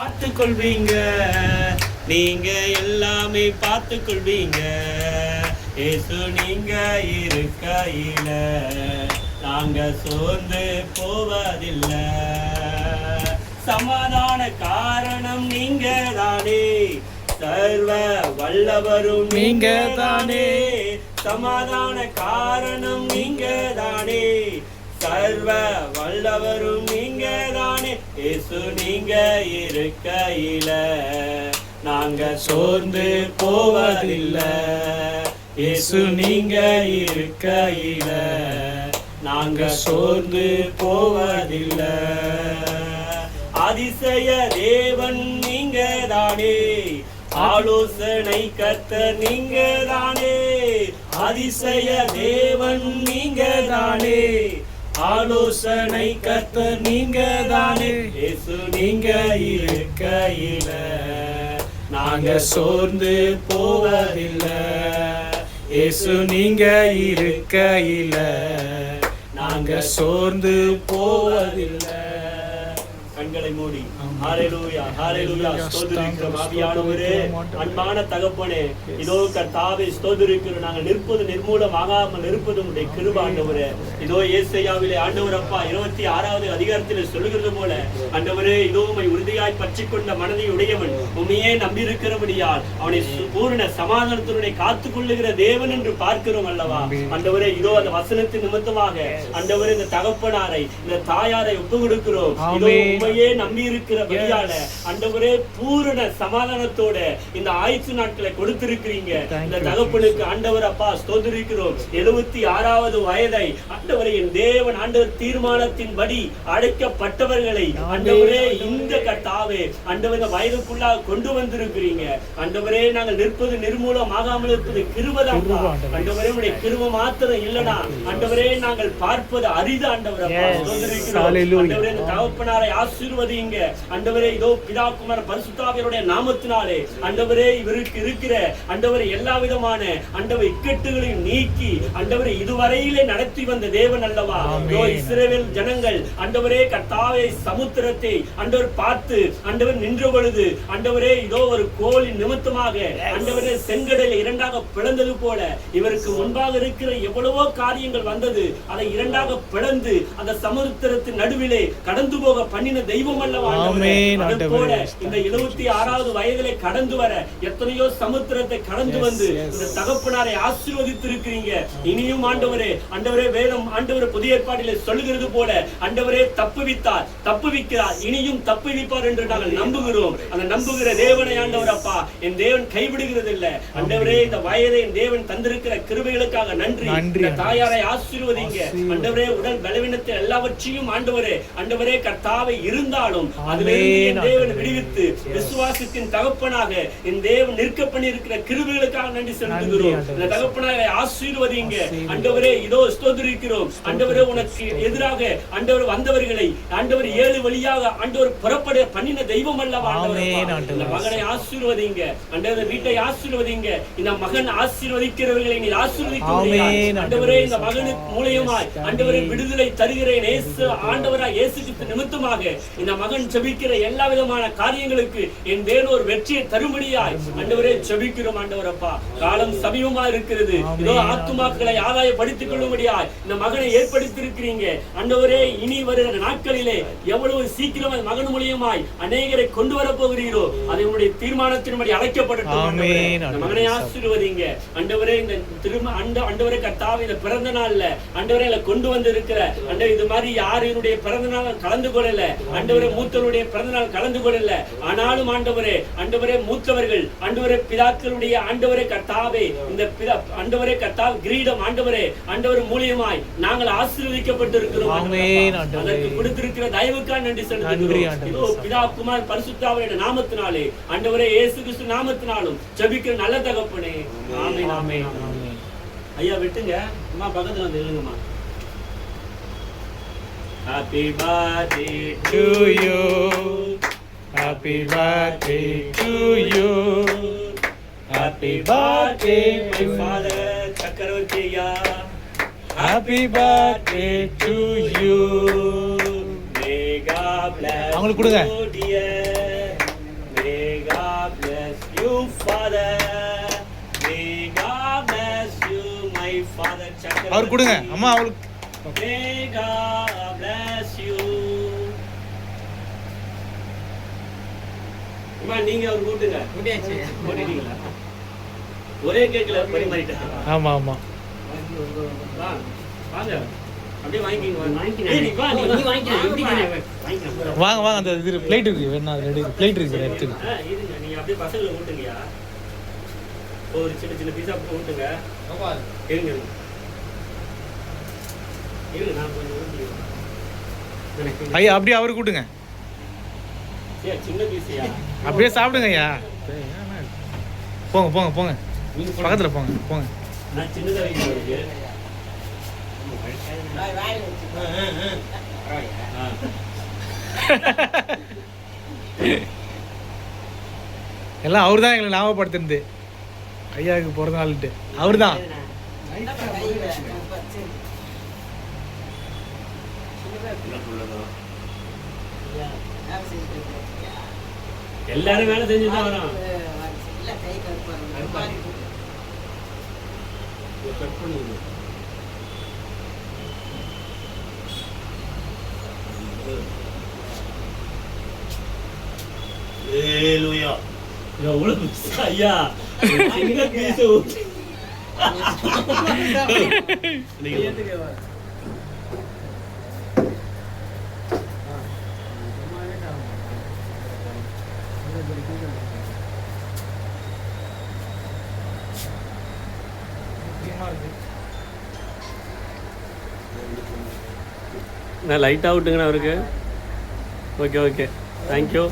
பார்த்து கொள்வீங்க, நீங்க எல்லாமே பார்த்து கொள்வீங்க. இயேசு நீங்க இருக்கையில நாங்க சோர்ந்து போவதில்லை. சமாதான காரணம் நீங்க தானே, சர்வ வல்லவரும் நீங்க தானே. சமாதான காரணம் நீங்க தானே, சர்வ வல்லவரும் நீங்க தானே. இயேசு நீங்க இருக்கையில நாங்க சோர்ந்து போவதில்லை. இயேசு நீங்க இருக்கையில நாங்க சோர்ந்து போவதில்லை. அதிசய தேவன் நீங்க தானே, ஆலோசனை கர்த்தர் நீங்க தானே. அதிசய தேவன் நீங்க தானே, ஆலோசனை கர்த்தர் நீங்க தானே. இயேசு நீங்க இருக்கையில நாங்க சோர்ந்து போவதில்லை. இயேசு நீங்க இருக்கையில நாங்க சோர்ந்து போவதில்லை. கண்களை மூடி ஹல்லேலூயா ஹல்லேலூயா ஸ்தோத்திரிக்கிறோம். ஆவியானவரே, அன்பான தகப்பனே, இதோ கர்த்தாவே ஸ்தோத்திரிக்கிறோம். நாங்கள் நிற்பது நிர்மூலமாகாமல் இருப்பது உம்முடைய கிருபை ஆண்டவரே. இதோ ஏசாயாவிலே ஆண்டவர் அப்பா 26வது அதிகாரத்திலே சொல்லுகிறது போல ஆண்டவரே, இதோ உம்மை உறுதியாய் பற்றிக்கொண்ட மனதை உடையவன் உம்மையே நம்பியிருக்கிறபடியால் அவனை பூரண சமாதானத்தினுடைய காத்துக் கொள்ளுகிற தேவன் என்று பார்க்கிறோம் அல்லவா ஆண்டவரே. இதோ அந்த வசனத்தின் நிமித்தமாக ஆண்டவரே இந்த தகப்பனாரை இந்த தாயாரை ஒப்பு கொடுக்கிறோம். இதோ உம்மையே நம்பி இருக்கிற வழியால ஆண்டவரே பூரண சமாதானத்தோட இந்த ஆயுசு நாட்களை கொடுத்திருக்கிறீங்க. இந்த தகப்பனுக்கு ஆண்டவர் அப்பா ஸ்தோத்திரிக்கிறோம். 76வது வயதை ஆண்டவரே என் தேவன் ஆண்டவர் தீர்மானத்தின்படி அழைக்கப்பட்டவர்களை ஆண்டவரே இந்த கர்த்தாவே ஆண்டவர் வயதுக்குள்ளாக கொண்டு வந்திருக்கிறீங்க. ஆண்டவரே, நாங்கள் நிற்பது நிர்மூலமாகாமல் இருப்பது கிருபைதான் ஆண்டவரே. உடைய கிருபை மாத்திரம் இல்லனா ஆண்டவரே, நாங்கள் பார்ப்பது அரிது ஆண்டவர் அப்பா ஸ்தோத்திரிக்கிறோம். ஆண்டவரே, இந்த தகப்பனாரை ஆசீர்வதிங்க ஆண்டவரே. இதோ பிதா குமார பரிசுத்த ஆவியாருடைய நாமத்தினாலே ஆண்டவரே இவருக்கு இருக்கிற ஆண்டவரே எல்லா விதமான ஆண்டவர் இக்கட்டுகளையும் நீக்கி ஆண்டவரே இதுவரையிலே நடத்தி வந்த தேவன் அல்லவா. இதோ இஸ்ரவேல் ஜனங்கள் ஆண்டவரே கர்த்தாவே சமுத்திரத்தை ஆண்டவர் பார்த்து ஆண்டவர் நின்ற பொழுது ஆண்டவரே இதோ ஒரு கோலின் நிமித்தமாக ஆண்டவரே செங்கடலை இரண்டாக பிளந்தது போல இவருக்கு முன்பாக இருக்கிற எவ்வளவோ காரியங்கள் வந்தது. அதை இரண்டாக பிளந்து அந்த சமுத்திரத்தின் நடுவிலே கடந்து போக பண்ணின தெய்வம் அல்லவா. அதுபோல இந்த 76வது வயதிலே கடந்து வர எத்தனையோ சமுத்திரத்தை கடந்து வந்து இந்த தகப்பனாரை ஆசீர்வதித்திருக்கிறீங்க. இனியும் ஆண்டவரே ஆண்டவரே வேதம் ஆண்டவரே புதிய ஏற்பாட்டிலே சொல்லுகிறது போல ஆண்டவரே தப்புவித்தார், தப்புவிக்கிறார், இனியும் தப்புவிப்பார் என்று நாங்கள் நம்புகிறோம். அந்த நம்புகிற தேவனை ஆண்டவர் அப்பா என் தேவன் கைவிடுகிறது இல்லை. ஆண்டவரே, இந்த வயதை என் தேவன் தந்திருக்கிற கிருபைகளுக்காக நன்றி. இந்த தாயாரை ஆசீர்வதிங்க ஆண்டவரே. உடல் பலவீனத்தில் எல்லாவற்றையும் ஆண்டவரே ஆண்டவரே கர்த்தாவை இருந்தாலும் அதிலிருந்து என் தேவன் விடுவித்து விசுவாசத்தின் தகப்பனாக என் தேவன் நிற்க பண்ணியிருக்கிற கிருபைகளுக்காக நன்றி செலுத்துகிறோம். இந்த தகப்பனாரை ஆசீர்வதிங்க ஆண்டவரே. இதோ ஸ்தோத்திரிக்கிறோம் ஆண்டவரே. உனக்கு எதிராக ஆண்டவர் வந்தவர்களை ஆண்டவர் 7 வழியாக ஆண்டவர் புறப்பட பண்ணின தெய்வம் அல்லவா ஆண்டவரே. இந்த மகனை ஆசீர்வதிங்க ஆண்டவர். வீட்டை ஆசீர்வதிங்க. இந்த மகன் ஆசீர்வதிக்கிறவர்களை நீ ஆசீர்வதிக்கிறீர்கள் ஆண்டவரே. இந்த மகனுக்கு மூலமாய் ஆண்டவரே விடுதலை தருகிறேன் இயேசு ஆண்டவராய் இயேசு கிறிஸ்து நிமித்தமாக இந்த மகன் ஜெபிக்கிற எல்லா விதமான காரியங்களுக்கு என் தேவன் ஒரு வெற்றியை தரும்படியாய் ஆண்டவரே ஜெபிக்கிறோம் ஆண்டவர் அப்பா. காலம் சமீபமா இருக்கிறது. இதோ ஆத்துமாக்களை ஆதாயப்படுத்திக் கொள்ளும்படியாய் இந்த மகனை ஏற்படுத்தி இருக்கிறீங்க ஆண்டவரே. இனி வருகிற நாட்களிலே எவ்வளவு சீக்கிரம் அந்த மகன் மூலியமாய் அநேகரை கொண்டு வர போகிறீரோ அதை உங்களுடைய தீர்மானத்தின்படி அழைக்கப்படட்டும். இந்த மகனை ஆசீர்வதிங்க ஆண்டவரே. இந்த ஆண்டவரே கர்த்தாவே இந்த பிறந்த நாள்ல ஆண்டவரே கொண்டு வந்து இருக்கிற ஆண்டவரே இது மாதிரி யாருடைய பிறந்த நாள் கலந்து கொள்ளல ஆண்டவரே, மூத்தவருடைய பிறந்த நாள் கலந்து கொள்ளல. ஆனாலும் ஆண்டவரே ஆண்டவரே மூத்தவர்கள் ஆண்டவரே பிதாக்களுடைய ஆண்டவரே கர்த்தாவே இந்த ஆண்டவரே கர்த்தாவே கிரீடம் ஆண்டவரே ஆண்டவர் மூலியமாய் நாங்கள் ஆசீர்வதிக்கப்பட்டிருக்கிறோம். அதற்கு கொடுத்திருக்கிற தயவுக்காக நன்றி செலுத்துகிறோம். இதோ பிதா குமார் பரிசுத்த ஆவியாருடைய நாமத்தினாலே ஆண்டவரே இயேசு கிறிஸ்து நாமத்தினாலும் ஜெபிக்கிற நல்ல தகப்பனே. ஆமென் ஆமென். ஐயா விட்டுங்க அம்மா, பக்கத்துல வந்து எழுங்கம்மா. Happy birthday to you. Happy birthday to you. Happy birthday my father Chakravartiya. Happy birthday to you. May God bless you dear. Father. May God bless you, my Father. அவர் கொடுங்க அம்மா அவளுக்கு. May God bless you. அம்மா நீங்க அவர் கூட்டுங்க. கூட்டிட்டீங்களா? ஒரே கேக்ல பரிமாறிட்டேன். ஆமா ஆமா. வாங்க. அப்படியே வாங்கிக்கங்க. வாங்க வாங்க அந்த இது பிளேட் இருக்கு வேணா ரெடி பிளேட் இருக்கு எடுத்துங்க. இருங்க நீங்க அப்படியே பசங்களை ஊட்டுங்கயா. ஒரு சின்ன சின்ன பீஸா ஊட்டுங்க. இருங்க இருங்க நான் கொஞ்சம் ஊட்டுறேன். ஐயா அப்படியே அவரு கூட்டுங்க. சின்ன பீஸியா அப்படியே சாப்பிடுங்க ஐயா. போங்க போங்க போங்க பக்கத்துல போங்க போங்க. நான் சின்னதா வைக்கிறேன். எல்லாம் அவர் தான் எங்களை ஞாபகப்படுத்துறது ஐயாவுக்கு பிறந்த நாள்ட்டு அவர் தான். எல்லாரும் வேலை செஞ்சுதான் வரோம். Hallelujah. எவ்வளவு ஐயா சின்ன பீஸ் நான் லைட் அவுட்டுங்கண்ணா அவருக்கு. Okay okay thank you.